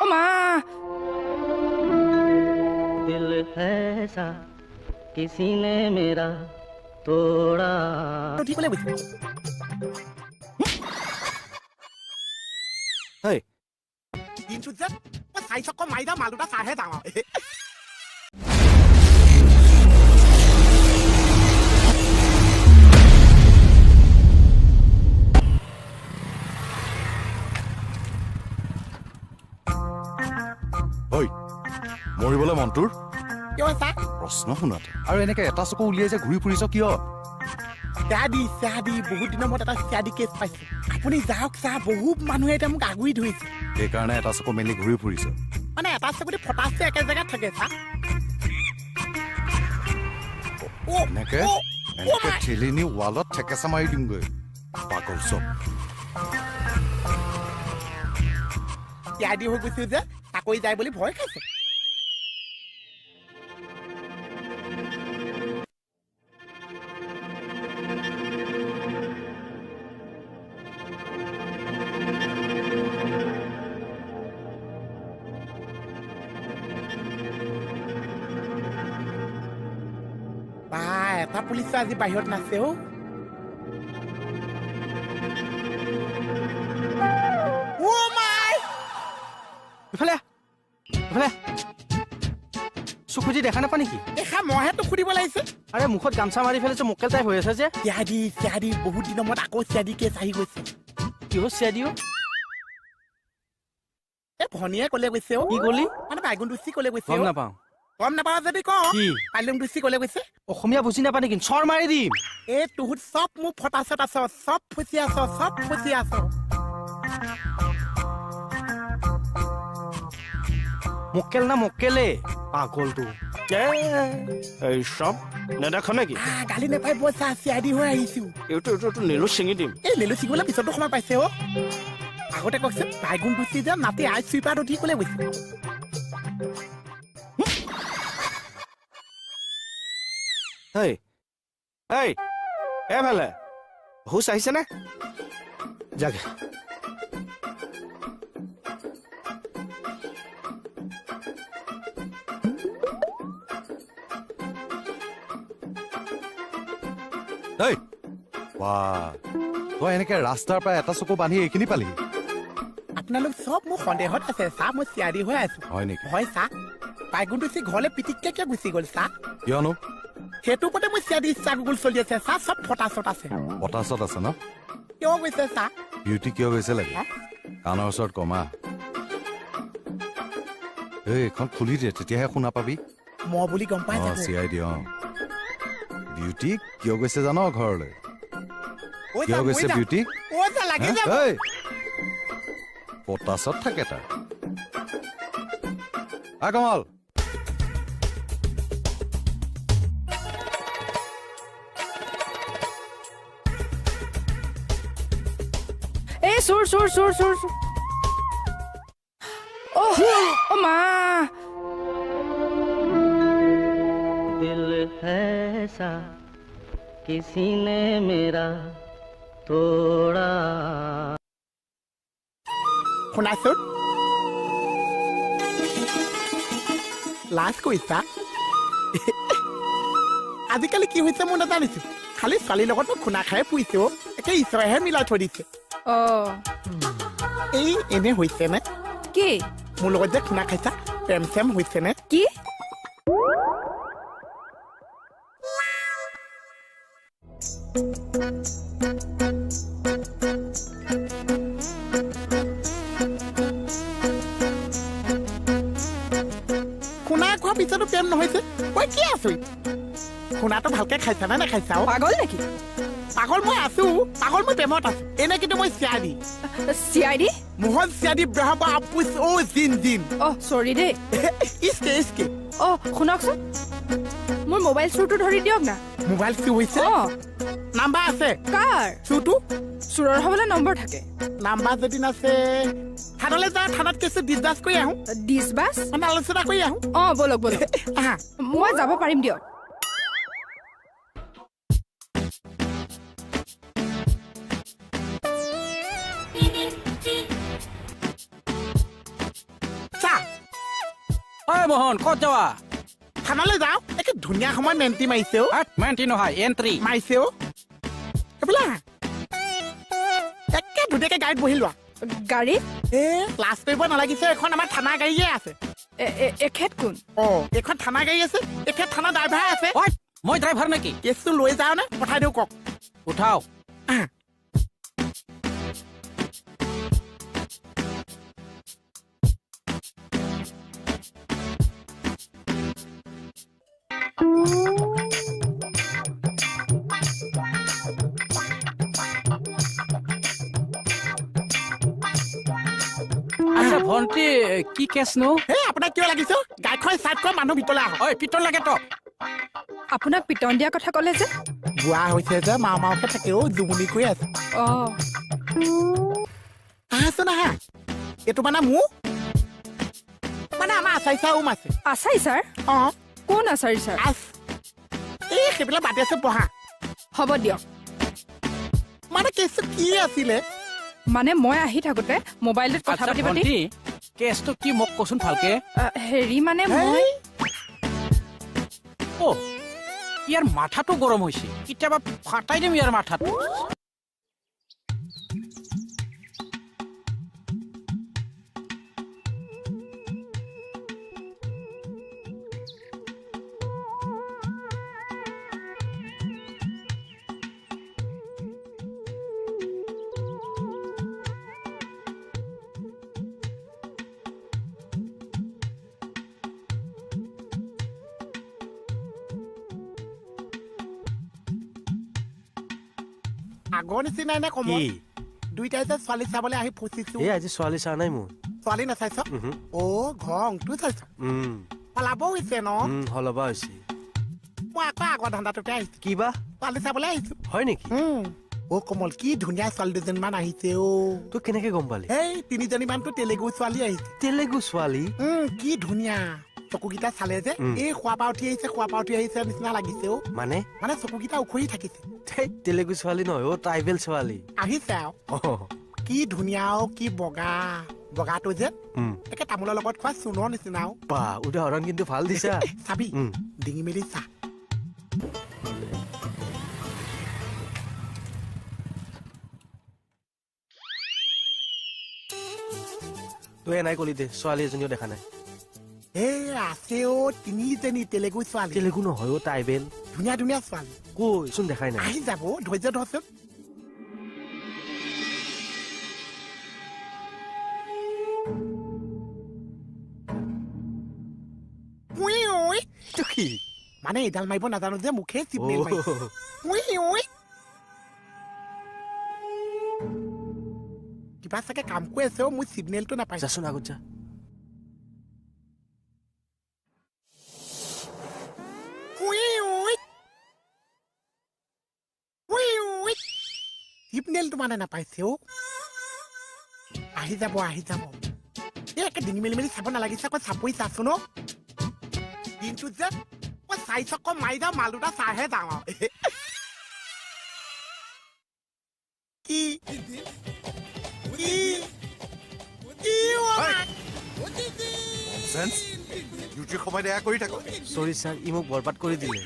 ও মা दिल ऐसा किसी ने मेरा तोड़ा ঠিক কলে বুঝি হেই দিনটো যে মই চাই চক্ক মাৰি দা মালুটা চাহে যাওঁ ঐ মৰিবলৈ মনটোৰ কিয় চা প্ৰশ্ন শুনাতে আৰু এনেকে এটা চকু উলিয়াই যে ঘূৰি ফুৰিছ কিয় চাদি বহুত দিনৰ মূৰত এটা চাদি কেছ পাইছো আপুনি যাওক চা বহুত মানুহে এতিয়া মোক আগুৰি ধৰিছে সেইকাৰণে এটা চকু মেলি ঘূৰি ফুৰিছ মানে এটা চকুটি ফটাচে একে জেগাত থাকে চা এনেকে ঠেলি নি ৱালত ঠেকেচা মাৰি দিমগৈ পাগল চব চাদি হৈ গৈছো যে চাকৰি যায় বুলি ভয় খাইছে এটা পুলিচ আজি বাহিৰত নাছে ইফালে ইফালে চকুজি দেখা নাপা নেকি দেখা মইহে তোক সুধিব লাগিছে আৰে মুখত গামছা মাৰি ফেলিছো মোকেল টাইপ হৈ আছে যে চিয়াদি বহুত দিনৰ মূৰত আকৌ চিয়াদি কেছ আহি গৈছে কিয় চিয়াদিও ভনীয়ে কলে গৈছে কি কলি মানে বাইগুণ দুচি কলে গৈছে গম নাপাওঁ গম নাপাওঁ যদি ক কি বাইগুণ দুচি কলে গৈছে অসমীয়া বুজি নাপা নেকি চৰ মাৰি দিম তোহুত চব মোক ফটাচত আছ চব ফচি আছ মোকেল না মোকেলে পাগলটো এই সব নেদেখা নেকি গালি নেপাই বৈছা চিয়াদি হৈ আহিছো এইটো নেলো ছিঙি দিম এই নেলো ছিঙিবলৈ পিছতো সময় পাইছে আগতে কওকচোন বাইগুণ দুচি যে নাতি আই চুইপাৰত উঠি কলে গৈছে এই এই এফালে হুচ আহিছে নে যাগে এই বাহ তই এনেকে ৰাস্তাৰ পৰা এটা চকু বান্ধি এইখিনি পালিহি আপোনালোক চব মোৰ সন্দেহত আছে চাহ মই চিয়াদি হৈ আছো হয় নেকি হয় চাহ বাইগুণ দুচি ঘৰলে পিটিককে কিয় গুচি গ'ল চাহ কিয়নো সেইটো ওপৰতে মই চিয়াদি ইচ্ছা গুগুল চলি আছে চাহ চব ফটাচত আছে বতাচত আছে ন কিয় গৈছে চাহ বিউটি কিয় গৈছে লাগে কাণৰ ওচৰত কমা এই এখন খুলি দিয়ে তেতিয়াহে শুনা পাবি মই বুলি গম পাই যাব চিয়াই দিয় বিউটি কিয় গৈছে জান ঘৰলৈ কিয় গৈছে বিউটি লাগি যাব পটাচত থাকে তাৰ কমল এই চোৰ চোৰ চোৰ চোৰ ও মা दिल ऐसा किसी ने मेरा तोड़ा শুনাচোন লাজ কৰিছা আজিকালি কি হৈছে মই নাজানিছো খালি ছোৱালীৰ লগত মই খুনা খাই ফুৰিছে একে ঈশ্বৰেহে মিলাই থৈ দিছে এই এনে হৈছে নে কি মোৰ লগত যে খুনা খাইছা প্ৰেম চেম হৈছে নে কি খুনা খোৱাৰ পিছতো প্ৰেম নহৈছে মই কি আছো খুনাটো ভালকে খাইছা নে নাখাইছা পাগল নেকি পাগল মই আছো পাগল মই প্ৰেমত আছো এনে কিন্তু মই চিয়াদি চিআইডি মোহন চিয়াদি ব্ৰাহ্মা আপুচ অ জিন জিন সৰি দেই ইচকে শুনকচোন মোৰ মোবাইল চুৰটো ধৰি দিয়ক না মোবাইল চুৰ হৈছে নাম্বাৰ আছে কাৰ চুৰটো চুৰৰ হ'বলৈ নম্বৰ থাকে নাম্বাৰ যদি নাছে থানালৈ যা থানাত কেছটো ডিছবাছ কৰি আহোঁ ডিছবাছ মানে আলোচনা কৰি আহোঁ বলক বলক আহা মই যাব পাৰিম দিয়ক ঐ মোহন ক'ত যাৱা থানালৈ যাওঁ একে ধুনীয়া সময় মেণ্টি মাৰিছে অ' মেণ্টি নহয় এণ্ট্ৰি মাৰিছে অ' এইবোলা একে ধুনীয়াকে গাড়ীত বহি লোৱা গাড়ীত ক্লাছ কৰিব নালাগিছে এখন আমাৰ থানা গাড়ীয়ে আছে এখেত কোন অ' এইখন থানা গাড়ী আছে এখেত থানা ড্ৰাইভাৰ আছে ঐ মই ড্ৰাইভাৰ নেকি কেছটো লৈ যাওঁ নে পঠাই দিওঁ কওক উঠাও আচ্ছা ভণ্টি কি কেছনো আপোনাক কিয় লাগিছে গাড়ীখন ষ্টাৰ্ট কৰা মানুহ ভিতৰলৈ আহক ঐ পিতল লাগে তো আপোনাক পিটন দিয়া কথা ক'লে যে বুঢ়া হৈছে যে মাওকে থাকে অ' জুমুনি কৰি আছে অঁ আহাচোন আহা এইটো মানে মোৰ মানে আমাৰ আচাৰি চাউম আছে আচাৰি ছাৰ অঁ কোন আচাৰি ছাৰ আছ এই সেইবিলাক বাদে আছে পঢ়া হ'ব দিয়ক মানে কেছটো কি আছিলে মানে মই আহি থাকোঁতে মোবাইলটোত কথা আচ্ছা পাতি পাতি ভণ্টি কেছটো কি মোক কচোন ভালকে হেৰি মানে মই অ ইয়াৰ মাথাটো গৰম হৈছে কেতিয়াবা ফাটাই দিম ইয়াৰ মাথাটো আগৰ নিচিনাই নে কম দুইটাই যে ছোৱালী চাবলৈ আহি ফচিছো এই আজি ছোৱালী চোৱা নাই মোৰ ছোৱালী নাচাইছ অ' ঘৰ অংটো চাইছ পলাব হৈছে ন হলবা হৈছে মই আকৌ আগৰ ধান্দাটোতে আহিছো কিবা ছোৱালী চাবলৈ আহিছো হয় নেকি অ' কমল কি ধুনীয়া ছোৱালী দুজনীমান আহিছে অ' তোক কেনেকে গম পালি এই তিনিজনীমানতো তেলেগু ছোৱালী আহিছে তেলেগু ছোৱালী কি ধুনীয়া চকুকেইটা চালে যে এই খোৱা পা উঠি আহিছে নিচিনা লাগিছে অ' মানে মানে চকুকেইটা উখৰি থাকিছে তেলেগু ছোৱালী নহয় অ' ট্ৰাইবেল ছোৱালী আহিছে আৰু কি ধুনীয়া অ' কি বগা বগাটো যে একে তামোলৰ লগত খোৱা চূণৰ নিচিনা বা উদাহৰণ কিন্তু ভাল দিছা চাবি ডিঙি মেলি চা তই এনাই কলি দে ছোৱালী এজনীও দেখা নাই আছে অ' তিনিজনী তেলেগু ছোৱালী তেলেগু নহয় অ' ট্ৰাইবেল ধুনীয়া ধুনীয়া ছোৱালী কৈচোন দেখাই নাই আহি যাব ধৈৰ্য ধৰচোন মানে এইডাল মাৰিব নাজানো যে মুখে চিগনেল কিবা চাগে কাম কৰি আছে মোৰ চিগনেলটো নাপাই যাচোন আগত যা চিগনেলটো মানে নাপাইছে অ' আহি যাব এই একে ডিঙি মেলি মেলি চাব নালাগিছে আকৌ চাপৰি চাচোন ন দিনটোত যে মই চাইছ আকৌ মাৰি যাওঁ মাল দুটা চাহে যাওঁ আৰু কি ডিউটিৰ সময় এয়া কৰি থাকো চৰি ছাৰ ই মোক বৰবাদ কৰি দিলে